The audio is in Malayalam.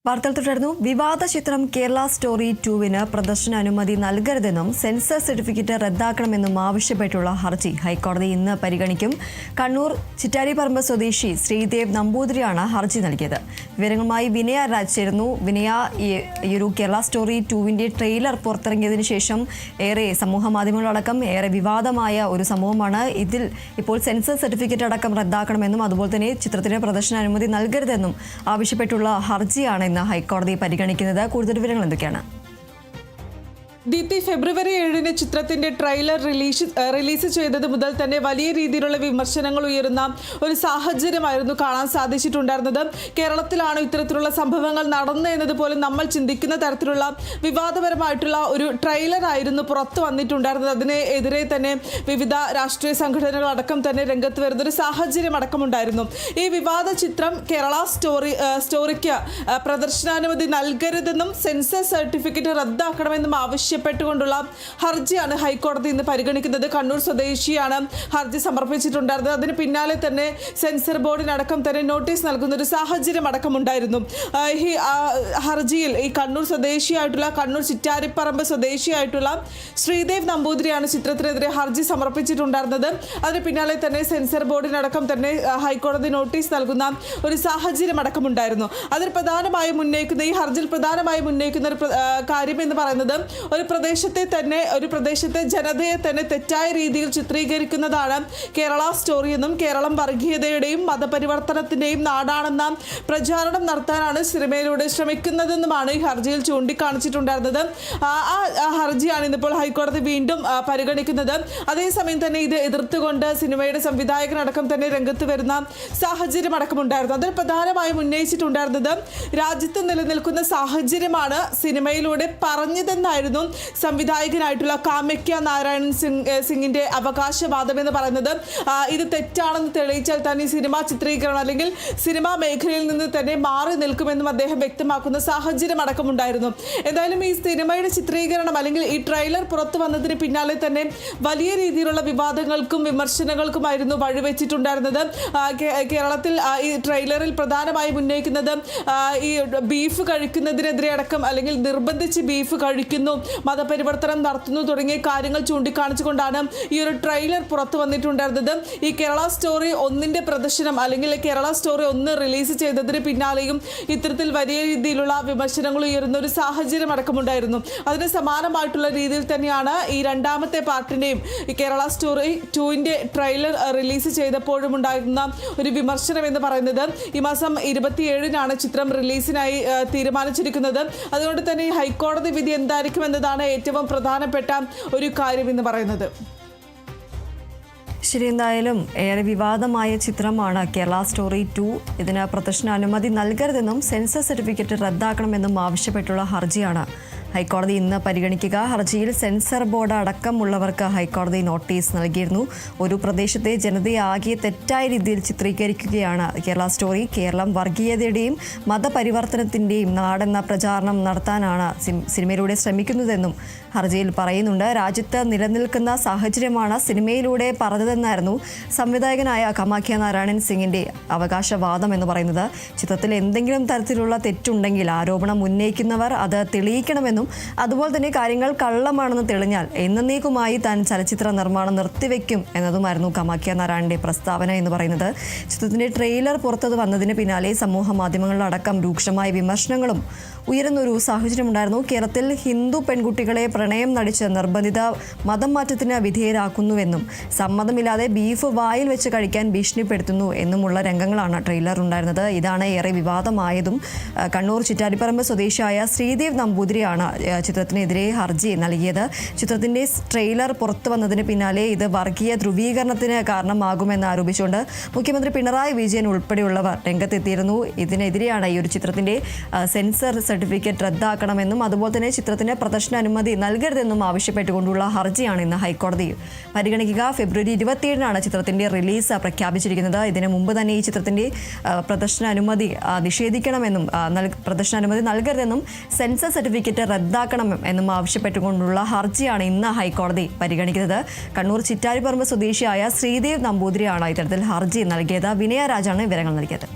വാർത്തകൾ തുടർന്നു. വിവാദ ചിത്രം കേരള സ്റ്റോറി 2-ന് പ്രദർശന അനുമതി നൽകരുതെന്നും സെൻസർ സർട്ടിഫിക്കറ്റ് റദ്ദാക്കണമെന്നും ആവശ്യപ്പെട്ടുള്ള ഹർജി ഹൈക്കോടതി ഇന്ന് പരിഗണിക്കും. കണ്ണൂർ ചിറ്റാരിപ്പറമ്പ് സ്വദേശി ശ്രീദേവ് നമ്പൂതിരിയാണ് ഹർജി നൽകിയത്. വിവരങ്ങളുമായി വിനയ രാജ് ചേരുന്നു. വിനയ, ഈ ഒരു കേരള സ്റ്റോറി 2-ന്റെ ട്രെയിലർ പുറത്തിറങ്ങിയതിനു ശേഷം ഏറെ സമൂഹ മാധ്യമങ്ങളടക്കം ഏറെ വിവാദമായ ഒരു സംഭവമാണ്. ഇതിൽ ഇപ്പോൾ സെൻസർ സർട്ടിഫിക്കറ്റ് അടക്കം റദ്ദാക്കണമെന്നും അതുപോലെ തന്നെ ചിത്രത്തിന് പ്രദർശന അനുമതി നൽകരുതെന്നും ആവശ്യപ്പെട്ടുള്ള ഹർജിയാണ് ഹൈക്കോടതി പരിഗണിക്കുന്നത്. കൂടുതൽ വിവരങ്ങൾ എന്തൊക്കെയാണ്? ദീപ്തി, ഫെബ്രുവരി 7-ന് ചിത്രത്തിന്റെ ട്രെയിലർ റിലീസ് ചെയ്തത് മുതൽ തന്നെ വലിയ രീതിയിലുള്ള വിമർശനങ്ങൾ ഉയരുന്ന ഒരു സാഹചര്യമായിരുന്നു കാണാൻ സാധിച്ചിട്ടുണ്ടായിരുന്നത്. കേരളത്തിലാണ് ഇത്തരത്തിലുള്ള സംഭവങ്ങൾ നടന്നു എന്നതുപോലും നമ്മൾ ചിന്തിക്കുന്ന തരത്തിലുള്ള വിവാദപരമായിട്ടുള്ള ഒരു ട്രെയിലർ ആയിരുന്നു പുറത്തു വന്നിട്ടുണ്ടായിരുന്നത്. അതിനെതിരെ തന്നെ വിവിധ രാഷ്ട്രീയ സംഘടനകളടക്കം തന്നെ രംഗത്ത് വരുന്നൊരു സാഹചര്യം അടക്കമുണ്ടായിരുന്നു. ഈ വിവാദ ചിത്രം കേരള സ്റ്റോറിക്ക് പ്രദർശനാനുമതി നൽകരുതെന്നും സെൻസർ സർട്ടിഫിക്കറ്റ് റദ്ദാക്കണമെന്നും ആവശ്യപ്പെട്ടുകൊണ്ടുള്ള ഹർജിയാണ് ഹൈക്കോടതി ഇന്ന് പരിഗണിക്കുന്നത്. കണ്ണൂർ സ്വദേശിയാണ് ഹർജി സമർപ്പിച്ചിട്ടുണ്ടായിരുന്നത്. അതിന് പിന്നാലെ തന്നെ സെൻസർ ബോർഡിനടക്കം തന്നെ നോട്ടീസ് നൽകുന്ന ഒരു സാഹചര്യം അടക്കമുണ്ടായിരുന്നു. ഈ ഹർജിയിൽ ഈ കണ്ണൂർ സ്വദേശിയായിട്ടുള്ള കണ്ണൂർ ചിറ്റാരിപ്പറമ്പ് സ്വദേശിയായിട്ടുള്ള ശ്രീദേവ് നമ്പൂതിരിയാണ് ചിത്രത്തിനെതിരെ ഹർജി സമർപ്പിച്ചിട്ടുണ്ടായിരുന്നത്. അതിന് പിന്നാലെ തന്നെ സെൻസർ ബോർഡിനടക്കം തന്നെ ഹൈക്കോടതി നോട്ടീസ് നൽകുന്ന ഒരു സാഹചര്യം അടക്കമുണ്ടായിരുന്നു. അതിൽ പ്രധാനമായും ഉന്നയിക്കുന്ന ഈ ഹർജിയിൽ പ്രധാനമായും ഉന്നയിക്കുന്ന ഒരു കാര്യം എന്ന് പറയുന്നത് ഒരു പ്രദേശത്തെ ജനതയെ തന്നെ തെറ്റായ രീതിയിൽ ചിത്രീകരിക്കുന്നതാണ് കേരള സ്റ്റോറി എന്നും കേരളം വർഗീയതയുടെയും മതപരിവർത്തനത്തിന്റെയും നാടാണെന്ന പ്രചാരണം നടത്താനാണ് സിനിമയിലൂടെ ശ്രമിക്കുന്നതെന്നുമാണ് ഈ ഹർജിയിൽ ചൂണ്ടിക്കാണിച്ചിട്ടുണ്ടായിരുന്നത്. ആ ഹർജിയാണ് ഇന്നിപ്പോൾ ഹൈക്കോടതി വീണ്ടും പരിഗണിക്കുന്നത്. അതേസമയം തന്നെ ഇത് എതിർത്തുകൊണ്ട് സിനിമയുടെ സംവിധായകനടക്കം തന്നെ രംഗത്ത് വരുന്ന സാഹചര്യം അടക്കമുണ്ടായിരുന്നു. അതിൽ പ്രധാനമായും ഉന്നയിച്ചിട്ടുണ്ടായിരുന്നത് രാജ്യത്ത് നിലനിൽക്കുന്ന സാഹചര്യമാണ് സിനിമയിലൂടെ പറഞ്ഞതെന്നായിരുന്നു സംവിധായകനായിട്ടുള്ള കാമയ്ക്യ നാരായണൻ സിംഗിന്റെ അവകാശവാദം എന്ന് പറയുന്നത്. ഇത് തെറ്റാണെന്ന് തെളിയിച്ചാൽ തന്നെ ഈ സിനിമാ ചിത്രീകരണം അല്ലെങ്കിൽ സിനിമാ മേഖലയിൽ നിന്ന് തന്നെ മാറി നിൽക്കുമെന്നും അദ്ദേഹം വ്യക്തമാക്കുന്ന സാഹചര്യം അടക്കമുണ്ടായിരുന്നു. എന്തായാലും ഈ സിനിമയുടെ ചിത്രീകരണം അല്ലെങ്കിൽ ഈ ട്രെയിലർ പുറത്തു വന്നതിന് പിന്നാലെ തന്നെ വലിയ രീതിയിലുള്ള വിവാദങ്ങൾക്കും വിമർശനങ്ങൾക്കുമായിരുന്നു വഴിവെച്ചിട്ടുണ്ടായിരുന്നത്. കേരളത്തിൽ ഈ ട്രെയിലറിൽ പ്രധാനമായും ഉന്നയിക്കുന്നത് ഈ ബീഫ് കഴിക്കുന്നതിനെതിരെ അടക്കം അല്ലെങ്കിൽ നിർബന്ധിച്ച് ബീഫ് കഴിക്കുന്നു, മതപരിവർത്തനം നടത്തുന്നു തുടങ്ങിയ കാര്യങ്ങൾ ചൂണ്ടിക്കാണിച്ചുകൊണ്ടാണ് ഈ ഒരു ട്രെയിലർ പുറത്തു വന്നിട്ടുണ്ടായിരുന്നത്. ഈ കേരള സ്റ്റോറി 1-ന്റെ പ്രദർശനം അല്ലെങ്കിൽ കേരള സ്റ്റോറി 1 റിലീസ് ചെയ്തതിന് പിന്നാലെയും ഇത്തരത്തിൽ വലിയ രീതിയിലുള്ള വിമർശനങ്ങൾ ഉയരുന്ന ഒരു സാഹചര്യം അടക്കമുണ്ടായിരുന്നു. അതിന് സമാനമായിട്ടുള്ള രീതിയിൽ തന്നെയാണ് ഈ രണ്ടാമത്തെ പാർട്ടിന്റെയും ഈ കേരള സ്റ്റോറി 2-ന്റെ ട്രെയിലർ റിലീസ് ചെയ്തപ്പോഴും ഉണ്ടായിരുന്ന ഒരു വിമർശനം എന്ന് പറയുന്നത്. ഈ മാസം 27-നാണ് ചിത്രം റിലീസിനായി തീരുമാനിച്ചിരിക്കുന്നത്. അതുകൊണ്ട് തന്നെ ഈ ഹൈക്കോടതി വിധി എന്തായിരിക്കും എന്നതാണ് ഏറ്റവും പ്രധാനപ്പെട്ട ഒരു കാര്യം എന്ന് പറയുന്നത്. ശരി, എന്തായാലും ഏറെ വിവാദമായ ചിത്രമാണ് കേരള സ്റ്റോറി 2. ഇതിന് പ്രദർശന അനുമതി നൽകരുതെന്നും സെൻസർ സർട്ടിഫിക്കറ്റ് റദ്ദാക്കണമെന്നും ആവശ്യപ്പെട്ടുള്ള ഹർജിയാണ് ഹൈക്കോടതി ഇന്ന് പരിഗണിക്കുക. ഹർജിയിൽ സെൻസർ ബോർഡ് അടക്കമുള്ളവർക്ക് ഹൈക്കോടതി നോട്ടീസ് നൽകിയിരുന്നു. ഒരു പ്രദേശത്തെ ജനതയെ ആകെ തെറ്റായ രീതിയിൽ ചിത്രീകരിക്കുകയാണ് കേരള സ്റ്റോറി. കേരളം വർഗീയതയുടെയും മതപരിവർത്തനത്തിൻ്റെയും നാടെന്ന പ്രചാരണം നടത്താനാണ് സിനിമയിലൂടെ ശ്രമിക്കുന്നതെന്നും ഹർജിയിൽ പറയുന്നുണ്ട്. രാജ്യത്ത് നിലനിൽക്കുന്ന സാഹചര്യമാണ് സിനിമയിലൂടെ പറഞ്ഞതെന്നായിരുന്നു സംവിധായകനായ കാമയ്ക്യ നാരായണൻ സിംഗിന്റെ അവകാശവാദം എന്ന് പറയുന്നത്. ചിത്രത്തിൽ എന്തെങ്കിലും തരത്തിലുള്ള തെറ്റുണ്ടെങ്കിൽ ആരോപണം ഉന്നയിക്കുന്നവർ അത് തെളിയിക്കണമെന്നും അതുപോലെ തന്നെ കാര്യങ്ങൾ കള്ളമാണെന്ന് തെളിഞ്ഞാൽ എന്നേക്കുമായി താൻ ചലച്ചിത്ര നിർമ്മാണം നിർത്തിവെക്കും എന്നതുമായിരുന്നു കാമയ്ക്യ നാരായണന്റെ പ്രസ്താവന എന്ന് പറയുന്നത്. ചിത്രത്തിന്റെ ട്രെയിലർ പുറത്തത് വന്നതിന് പിന്നാലെ സമൂഹ മാധ്യമങ്ങളിലടക്കം രൂക്ഷമായ വിമർശനങ്ങളും ഉയരുന്നൊരു സാഹചര്യമുണ്ടായിരുന്നു. കേരളത്തിൽ ഹിന്ദു പെൺകുട്ടികളെ പ്രണയം നടിച്ച് നിർബന്ധിത മതം മാറ്റത്തിന് വിധേയരാക്കുന്നുവെന്നും സമ്മതമില്ലാതെ ബീഫ് വായിൽ വെച്ച് കഴിക്കാൻ ഭീഷണിപ്പെടുത്തുന്നു എന്നുമുള്ള രംഗങ്ങളാണ് ട്രെയിലർ ഉണ്ടായിരുന്നത്. ഇതാണ് ഏറെ വിവാദമായതും. കണ്ണൂർ ചിറ്റാരിപ്പറമ്പ് സ്വദേശിയായ ശ്രീദേവ് നമ്പൂതിരിയാണ് ചിത്രത്തിനെതിരെ ഹർജി നൽകിയത്. ചിത്രത്തിന്റെ ട്രെയിലർ പുറത്തു വന്നതിന് പിന്നാലെ ഇത് വർഗീയ ധ്രുവീകരണത്തിന് കാരണമാകുമെന്ന് ആരോപിച്ചുകൊണ്ട് മുഖ്യമന്ത്രി പിണറായി വിജയൻ ഉൾപ്പെടെയുള്ളവർ രംഗത്തെത്തിയിരുന്നു. ഇതിനെതിരെയാണ് ഈ ഒരു ചിത്രത്തിന്റെ സെൻസർ സർട്ടിഫിക്കറ്റ് റദ്ദാക്കണമെന്നും അതുപോലെ തന്നെ ചിത്രത്തിന് പ്രദർശന അനുമതി നൽകരുതെന്നും ആവശ്യപ്പെട്ടുകൊണ്ടുള്ള ഹർജിയാണ് ഇന്ന് ഹൈക്കോടതി പരിഗണിക്കുക. ഫെബ്രുവരി 27-നാണ് ചിത്രത്തിന്റെ റിലീസ് പ്രഖ്യാപിച്ചിരിക്കുന്നത്. ഇതിനു മുമ്പ് തന്നെ ഈ ചിത്രത്തിന്റെ പ്രദർശന അനുമതി നിഷേധിക്കണമെന്നും പ്രദർശന അനുമതി നൽകരുതെന്നും സെൻസർ സർട്ടിഫിക്കറ്റ് റദ്ദാക്കണം എന്നും ആവശ്യപ്പെട്ടുകൊണ്ടുള്ള ഹർജിയാണ് ഇന്ന് ഹൈക്കോടതി പരിഗണിക്കുന്നത്. കണ്ണൂർ ചിറ്റാരിപ്പറമ്പ് സ്വദേശിയായ ശ്രീദേവ് നമ്പൂതിരിയാണ് ഇത്തരത്തിൽ ഹർജി നൽകിയത്. വിനയ രാജാണ് വിവരങ്ങൾ നൽകിയത്.